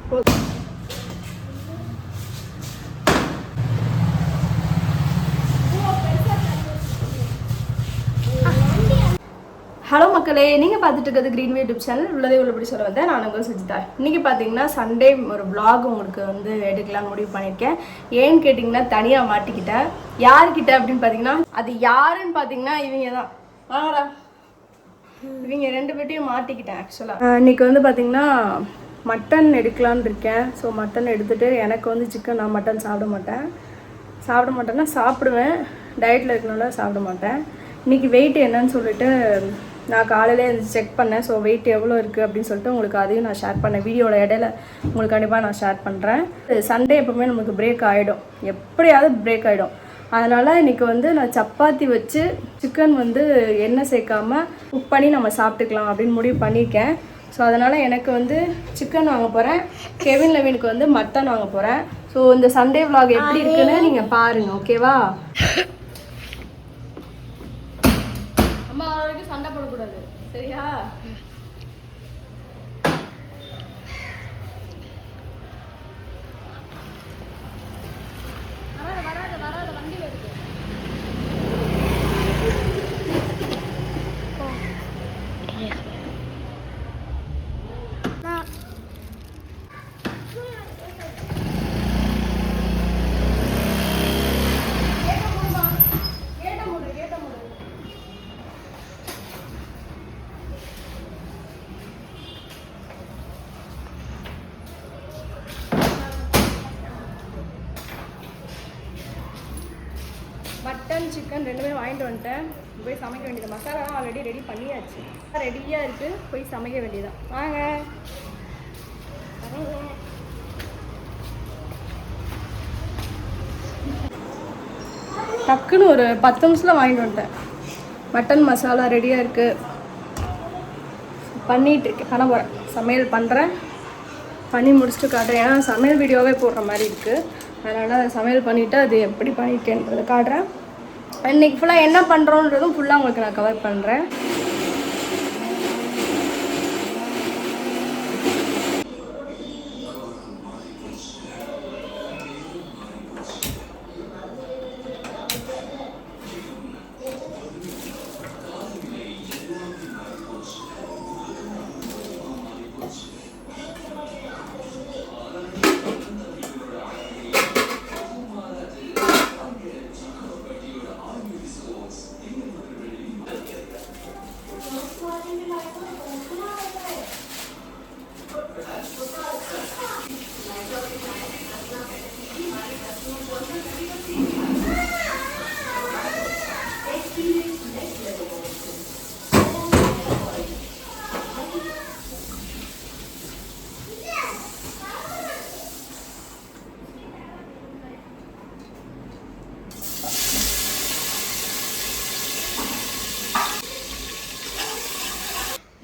Hello மக்களே, நீங்கள் பார்த்துட்டு இருக்கிறது க்ரீன்வே யூடியூப் சேனல். உள்ளதே உள்ளபடி சொல்ல வந்தேன். நான் உங்கள் சுஜிதா. இன்றைக்கி பார்த்தீங்கன்னா சண்டே ஒரு விளாக் உங்களுக்கு வந்து எடுக்கலாம்னு முடிவு பண்ணியிருக்கேன். ஏன்னு கேட்டிங்கன்னா தனியாக மாட்டிக்கிட்டேன். யார்கிட்ட அப்படின்னு பார்த்தீங்கன்னா அது யாருன்னு பார்த்தீங்கன்னா இவங்க தான். வாங்கடா, இவங்க 2 பேர்ட்டையும் மாட்டிக்கிட்டேன். ஆக்சுவலாக இன்றைக்கி வந்து பார்த்திங்கன்னா மட்டன் எடுக்கலான்னு இருக்கேன். ஸோ மட்டன் எடுத்துகிட்டு எனக்கு வந்து சிக்கன், நான் மட்டன் சாப்பிட மாட்டேன்னா சாப்பிடுவேன், டயட்டில் இருக்கனால சாப்பிட மாட்டேன். இன்றைக்கி வெயிட் என்னன்னு சொல்லிட்டு நான் காலையிலே செக் பண்ணேன். ஸோ வெயிட் எவ்வளோ இருக்குது அப்படின்னு சொல்லிட்டு உங்களுக்கு அதையும் நான் ஷேர் பண்ணேன். வீடியோட இடையில உங்களுக்கு கண்டிப்பாக நான் ஷேர் பண்ணுறேன். சண்டே எப்போவுமே நமக்கு பிரேக் ஆகிடும், எப்படியாவது பிரேக் ஆகிடும். அதனால் இன்றைக்கி வந்து நான் சப்பாத்தி வச்சு சிக்கன் வந்து எண்ணெய் சேர்க்காமல் குக் பண்ணி நம்ம சாப்பிட்டுக்கலாம் அப்படின்னு முடிவு பண்ணியிருக்கேன். ஸோ அதனால் எனக்கு வந்து சிக்கன் வாங்க போகிறேன், கெவின் லெவினுக்கு வந்து மட்டன் வாங்க போகிறேன். ஸோ இந்த சண்டே விலாக் எப்படி இருக்குன்னு நீங்கள் பாருங்கள், ஓகேவா? அம்மா வரைக்கும் சண்டை போடக்கூடாது, சரியா? வராத வண்டி வருது. மட்டன் சிக்கன் ரெண்டுமே வாங்கிட்டு வந்துட்டேன். போய் சமைக்க வேண்டியது. மசாலாலாம் ஆல்ரெடி ரெடி பண்ணியாச்சு, ரெடியாக இருக்குது. போய் சமைக்க வேண்டியதான். வாங்க. டக்குன்னு ஒரு 10 நிமிஷத்தில் வாங்கிட்டு வந்துட்டேன். மட்டன் மசாலா ரெடியாக இருக்குது. பண்ணிகிட்டு இருக்கேன், பண்ண போகிறேன். சமையல் பண்ணுறேன், பண்ணி முடிச்சுட்டு காட்டுறேன். ஏன்னா சமையல் வீடியோவே போடுற மாதிரி இருக்குது. அதனால் சமையல் பண்ணிவிட்டு அது எப்படி பண்ணியிருக்கேன்றதை காட்டுறேன். இன்றைக்கி ஃபுல்லாக என்ன பண்ணுறோன்றதும் ஃபுல்லாக உங்களுக்கு நான் கவர் பண்ணுறேன்.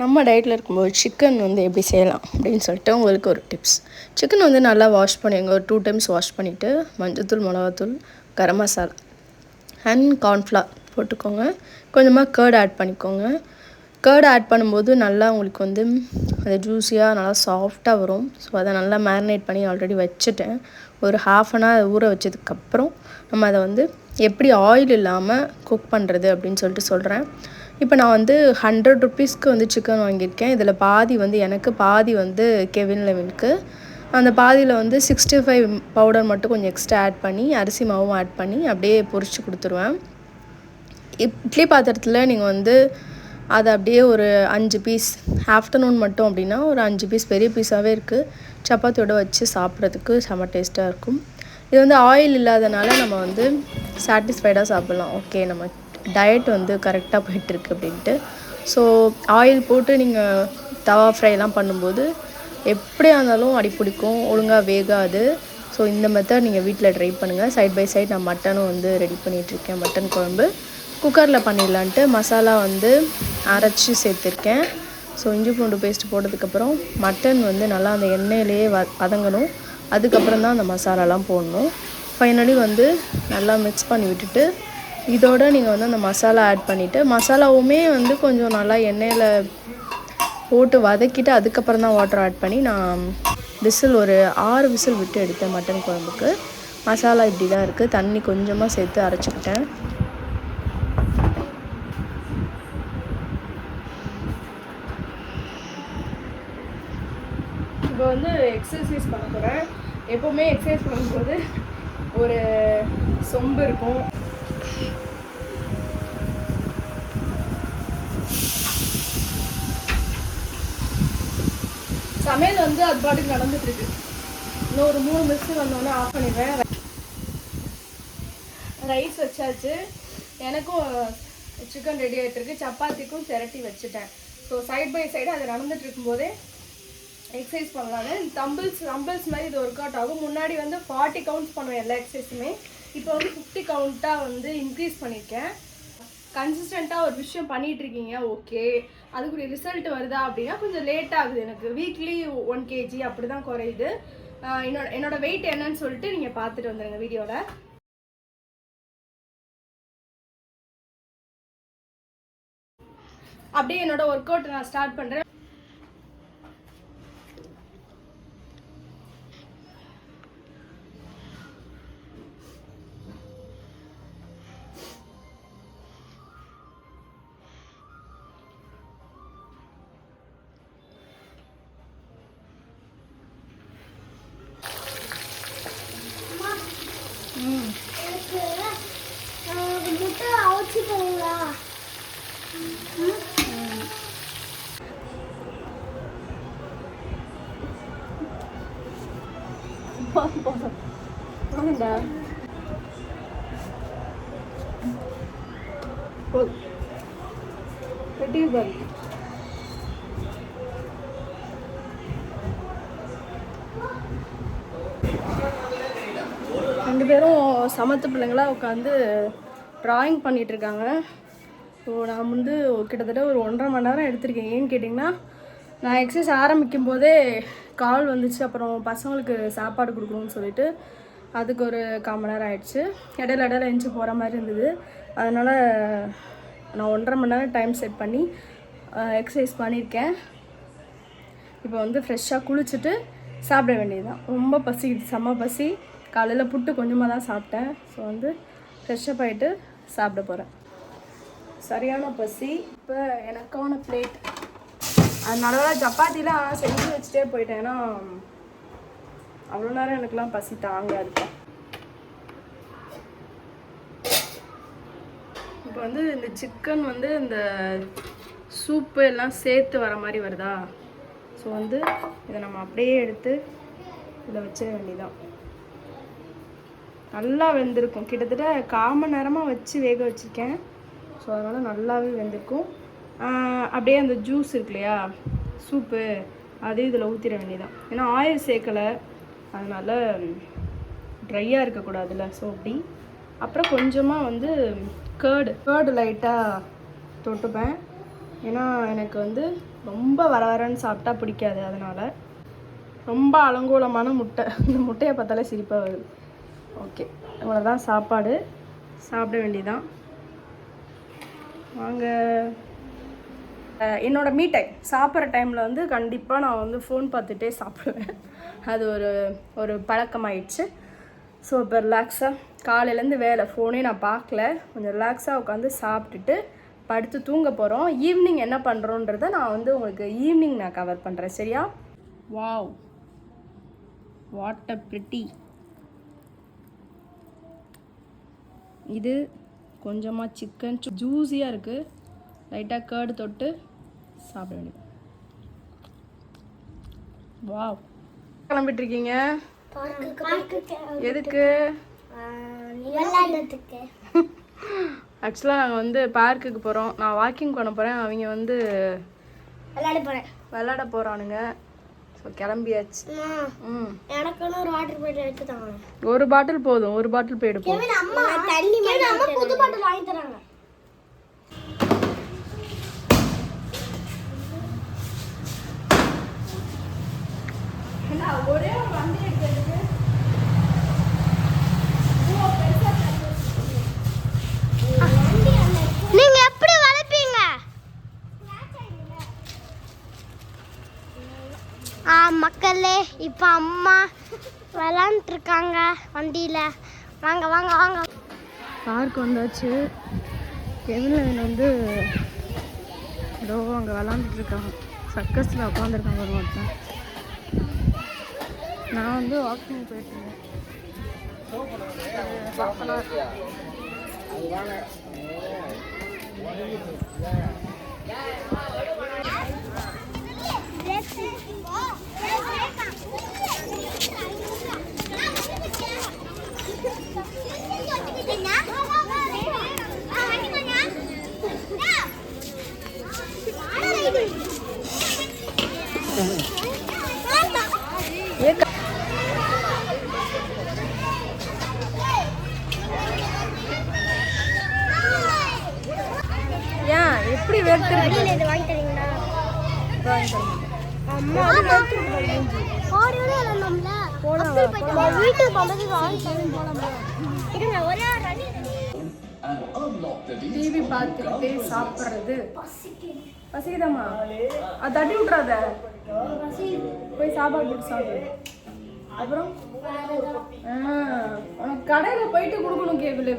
நம்ம டயட்டில் இருக்கும்போது சிக்கன் வந்து எப்படி செய்யலாம் அப்படின்னு சொல்லிட்டு உங்களுக்கு ஒரு டிப்ஸ். சிக்கன் வந்து நல்லா வாஷ் பண்ணிங்க. ஒரு 2 டைம்ஸ் வாஷ் பண்ணிவிட்டு மஞ்சள்தூள், மிளகாத்தூள், கரம் மசாலா அண்ட் கார்ன்ஃப்ளவர் போட்டுக்கோங்க. கொஞ்சமாக கர்ட் ஆட் பண்ணிக்கோங்க. கர்ட் ஆட் பண்ணும்போது நல்லா உங்களுக்கு வந்து அது ஜூஸியாக நல்லா சாஃப்டாக வரும். ஸோ அதை நல்லா மேரினேட் பண்ணி ஆல்ரெடி வச்சுட்டேன். ஒரு 1/2 அன் ஹவர் ஊற வச்சதுக்கப்புறம் நம்ம அதை வந்து எப்படி ஆயில் இல்லாமல் குக் பண்ணுறது அப்படின்னு சொல்லிட்டு சொல்கிறேன். இப்போ நான் வந்து 100 ருபீஸ்க்கு வந்து சிக்கன் வாங்கியிருக்கேன். இதில் பாதி வந்து எனக்கு, பாதி வந்து கெவின் லெவினுக்கு. அந்த பாதியில் வந்து 65 பவுடர் மட்டும் கொஞ்சம் எக்ஸ்ட்ரா ஆட் பண்ணி, அரிசி மாவும் ஆட் பண்ணி அப்படியே பொரிச்சு கொடுத்துருவேன். இட்லி பாத்திரத்தில் நீங்கள் வந்து அதை அப்படியே ஒரு 5 பீஸ், ஆஃப்டர்நூன் மட்டும் அப்படின்னா ஒரு 5 பீஸ், பெரிய பீஸாகவே இருக்குது, சப்பாத்தியோடு வச்சு சாப்பிட்றதுக்கு செம்ம டேஸ்ட்டாக இருக்கும். இது வந்து ஆயில் இல்லாதனால நம்ம வந்து சாட்டிஸ்ஃபைடாக சாப்பிட்லாம். ஓகே, நம்ம டயட் வந்து கரெக்டாக போயிட்டுருக்கு அப்படின்ட்டு. ஸோ ஆயில் போட்டு நீங்கள் தவா ஃப்ரைலாம் பண்ணும்போது எப்படியா இருந்தாலும் அடி பிடிக்கும், ஒழுங்காக வேகாது. ஸோ இந்த மெத்தட் நீங்கள் வீட்டில் ட்ரை பண்ணுங்கள். சைட் பை சைட் நான் மட்டனும் வந்து ரெடி பண்ணிகிட்ருக்கேன். மட்டன் குழம்பு குக்கரில் பண்ணிடலான்ட்டு மசாலா வந்து அரைச்சி சேர்த்துருக்கேன். ஸோ இஞ்சி பூண்டு பேஸ்ட் போட்டதுக்கப்புறம் மட்டன் வந்து நல்லா அந்த எண்ணெயிலேயே வதங்கணும். அதுக்கப்புறம் தான் அந்த மசாலாலாம் போடணும். ஃபைனலி வந்து நல்லா மிக்ஸ் பண்ணி விட்டுட்டு இதோட நீங்கள் வந்து அந்த மசாலா ஆட் பண்ணிவிட்டு, மசாலாவுமே வந்து கொஞ்சம் நல்லா எண்ணெயில் போட்டு வதக்கிட்டு அதுக்கப்புறம் தான் வாட்டர் ஆட் பண்ணி நான் விசில் ஒரு 6 விசில் விட்டு எடுத்தேன் மட்டன் குழம்புக்கு. மசாலா இப்படி தான் இருக்குது. தண்ணி கொஞ்சமாக சேர்த்து அரைச்சிக்கிட்டேன். இப்போ வந்து எக்ஸசைஸ் பண்ண போகிறேன். எப்போவுமே எக்ஸசைஸ் பண்ணும்போது ஒரு சொம்பு இருக்கும். சமையல் வந்து அது பாட்டுக்கு நடந்துட்டுருக்கு. இன்னும் ஒரு 3 மினிட்ஸ் வந்தோடனே ஆஃப் பண்ணிடுவேன். ரைஸ் வச்சாச்சு. எனக்கும் சிக்கன் ரெடி ஆகிட்டுருக்கு. சப்பாத்திக்கும் திரட்டி வச்சுட்டேன். ஸோ சைட் பை சைடு அது நடந்துட்டு இருக்கும்போதே எக்ஸசைஸ் பண்ணலான்னு. தம்பிள்ஸ் மாதிரி இது ஒர்க் அவுட் ஆகும். முன்னாடி வந்து 40 கவுண்ட்ஸ் பண்ணுவேன் எல்லா எக்ஸசைஸுமே. இப்போ வந்து 50 கவுண்ட்டாக வந்து இன்க்ரீஸ் பண்ணியிருக்கேன். கன்சிஸ்டண்ட்டாக ஒரு விஷயம் பண்ணிகிட்ருக்கீங்க, ஓகே, அதுக்குரிய ரிசல்ட் வருதா அப்படின்னா கொஞ்சம் லேட் ஆகுது. எனக்கு வீக்லி 1 kg அப்படி தான் குறையுது. என்னோட வெயிட் என்னன்னு சொல்லிட்டு நீங்கள் பார்த்துட்டு வந்துடுங்க வீடியோவில். அப்படியே என்னோட ஒர்க் அவுட் நான் ஸ்டார்ட் பண்ணுறேன். முட்டை அவிச்சு போங்களா? ரெண்டு பேரும் சமத்து பிள்ளைங்களா உட்காந்து ட்ராயிங் பண்ணிகிட்ருக்காங்க. ஸோ நான் வந்து கிட்டத்தட்ட ஒரு 1.5 மணி நேரம் எடுத்திருக்கேன். ஏன்னு கேட்டிங்கன்னா, நான் எக்ஸசைஸ் ஆரம்பிக்கும் போதே கால் வந்துச்சு. அப்புறம் பசங்களுக்கு சாப்பாடு கொடுக்கணும்னு சொல்லிட்டு அதுக்கு ஒரு 1/4 மணி நேரம் ஆயிடுச்சு. இடையில எழுந்து போகிற மாதிரி இருந்தது. அதனால் நான் 1.5 மணி நேரம் டைம் செட் பண்ணி எக்ஸசைஸ் பண்ணியிருக்கேன். இப்போ வந்து ஃப்ரெஷ்ஷாக குளிச்சுட்டு சாப்பிட வேண்டியது தான். ரொம்ப பசிக்குது, செம்ம பசி. காலையில் புட்டு கொஞ்சமாக தான் சாப்பிட்டேன். ஸோ வந்து ஃப்ரெஷ்ஷப் ஆகிட்டு சாப்பிட போகிறேன். சரியான பசி. இப்போ எனக்கான பிளேட். அதனால தான் சப்பாத்திலாம் செஞ்சு வச்சுட்டே போயிட்டேன். ஏன்னா அவ்வளோ நேரம் எனக்குலாம் பசி தாங்காதுப்பா. இப்போ வந்து இந்த சிக்கன் வந்து இந்த சூப்பு எல்லாம் சேர்த்து வர மாதிரி வருதா. ஸோ வந்து இதை நம்ம அப்படியே எடுத்து இதில் வச்சிட வேண்டியதான். நல்லா வெந்திருக்கும். கிட்டத்தட்ட 1/4 மணி நேரமாக வச்சு வேக வச்சுருக்கேன். ஸோ அதனால் நல்லாவே வெந்திருக்கும். அப்படியே அந்த ஜூஸ் இருக்கு இல்லையா, சூப்பு, அதே இதில் ஊற்றிட வேண்டியதான். ஏன்னா ஆயில் சேர்க்கலை, அதனால் ட்ரையாக இருக்கக்கூடாதுல்ல. ஸோ அப்படி அப்புறம் கொஞ்சமாக வந்து கேர்டு லைட்டாக தொட்டுப்பேன். ஏன்னா எனக்கு வந்து ரொம்ப வரன்னு சாப்பிட்டா பிடிக்காது. அதனால் ரொம்ப அலங்கோலமான முட்டை. இந்த முட்டையை பார்த்தாலே சிரிப்பாக வருது. ஓகே, இவ்வளோதான் சாப்பாடு. சாப்பிட வேண்டியதான். வாங்க. என்னோடய மீ டைம் சாப்பிட்ற டைமில் வந்து கண்டிப்பாக நான் வந்து ஃபோன் பார்த்துட்டே சாப்பிடுவேன். அது ஒரு பழக்கமாயிடுச்சு. ஸோ இப்போ ரிலாக்ஸாக காலையிலேருந்து வேலை ஃபோனே நான் பார்க்கல. கொஞ்சம் ரிலாக்ஸாக உட்காந்து சாப்பிட்டுட்டு படுத்து தூங்க போகிறோம். ஈவினிங் என்ன பண்ணுறோன்றதை நான் வந்து உங்களுக்கு ஈவினிங் நான் கவர் பண்ணுறேன், சரியா? Wow, what a pretty. இது கொஞ்சமாக சிக்கன் ஜூஸியாக இருக்குது. லைட்டாக கேர்டு தொட்டு சாப்பிட வேண்டியது. வாவ். கிளம்பிட்டுருக்கீங்க? எதுக்கு? ஆக்சுவலாக நாங்கள் வந்து பார்க்குக்கு போகிறோம். நான் வாக்கிங் பண்ண போகிறேன். அவங்க வந்து விளையாட போகிறானுங்க. ஸோ கிளம்பியாச்சு. எனக்கு ஒரு வாட்டர் பாட்டில் எடுத்து தாங்க. ஒரு பாட்டில் போதும், ஒரு பாட்டில் போய் எடுப்போம். அம்மா புது பாட்டில் வாங்கி தராங்க. ஒரே ஒரு வண்டி எடுத்து நீங்க எப்படி வளர்ப்பீங்க? மக்களே இப்போ அம்மா விளாண்டுட்டு இருக்காங்க வண்டியில். வாங்க வாங்க வாங்க. பார்க் வந்தாச்சு. கெவின் வந்து ஏதோ அங்கே விளாண்டுட்டு இருக்காங்க. சர்க்கஸில் உட்காந்துருக்காங்க ஒரு ஒருத்தன். நான் வந்து வாக்கிங் போயிட்டுருந்தேன். ஏன் எப்படி வேர்த்து இது வாங்கி தரீங்களா? அம்மா வீட்டுக்கு போகும்போது இருங்க ஒரே டிவி பார்த்துக்கிட்டே சாப்பிட்றது பசிக்குதாம்மா? அது தட்டி விட்றாத, போய் சாப்பாடு போட்டு சாப்பிடு. அப்புறம் உனக்கு கடையில் போயிட்டு கொடுக்கணும் கேபிள்.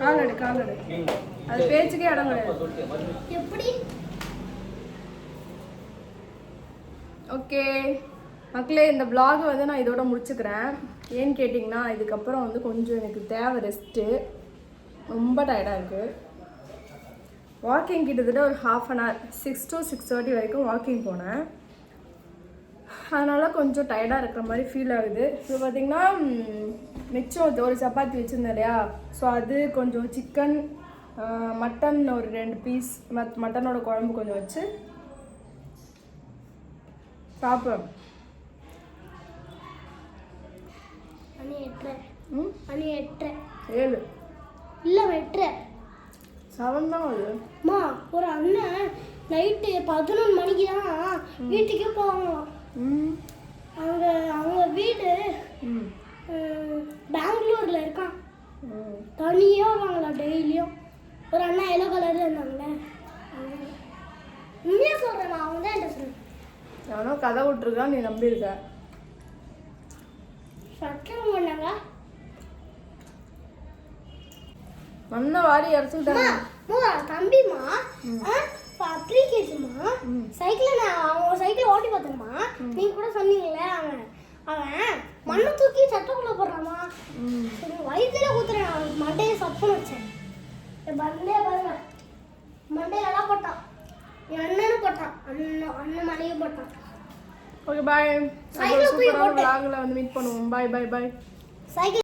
காலடு காலடு, அது பேச்சுக்கே இடம் கிடையாது. எப்படி? ஓகே மக்களே, இந்த vlog வந்து நான் இதோட முடிச்சுக்கிறேன். ஏன்னு கேட்டிங்கன்னா இதுக்கப்புறம் வந்து கொஞ்சம் எனக்கு தேவை ரெஸ்ட்டு. ரொம்ப டயர்டாக இருக்குது. வாக்கிங் கிட்டத்தட்ட ஒரு 1/2 an hour 6 to 6:30 வரைக்கும் வாக்கிங் போனேன். அதனால் கொஞ்சம் டயர்டாக இருக்கிற மாதிரி ஃபீல் ஆகுது. இப்போ பார்த்திங்கன்னா மிச்சம் ஒரு சப்பாத்தி வச்சுருந்தேன் இல்லையா, ஸோ அது கொஞ்சம் சிக்கன், மட்டன் ஒரு 2 பீஸ், மட்டனோட குழம்பு கொஞ்சம் வச்சு சாப்பிடுவேன். அணி 8 7 இல்லை 8 7 தான் அது. அம்மா ஒரு அண்ணன் நைட்டு 11 மணிக்கு தான் வீட்டுக்கே போவாங்களாம். அவங்க அவங்க வீடு பெங்களூர்ல இருக்கான். தனியாக வருவாங்களா டெய்லியும். ஒரு அண்ணா எல்லோ கலர்ல இருந்தாங்களே, உண்மையாக சொல்கிறேன் நான், அவங்க தான் என்ன சொல்கிறேன். எவனோ கதை விட்டுருக்கான், நீ நம்பியிருக்க. சத்தியம் பண்ணாங்க மண்ணை வாரி அரைச்சுட்டாங்க. தம்பிமா அப்ளிகேஷன்மா சைக்கிள், நான் அவங்க சைக்கிள் ஓட்டி பார்த்தேம்மா. நீங்க கூட சொன்னீங்களே அவன் அவன் மண்ணை தூக்கி சட்டக்குள்ள போடுறாமா. வயிற்றுல ஊத்துறேன். அவன் மண்டையை சப்புன்னு வச்சேன். என் மண்டையை பாருங்க, மண்டையெல்லாம் போட்டான். என் அண்ணனும் போட்டான், அண்ணன் மலையும் போட்டான். Okay bye. சைக்கிள் தூக்கி சூப்பரான vlogல வந்து மீட் பண்ணுவோம். பாய் பாய் பாய். சைக்கிள்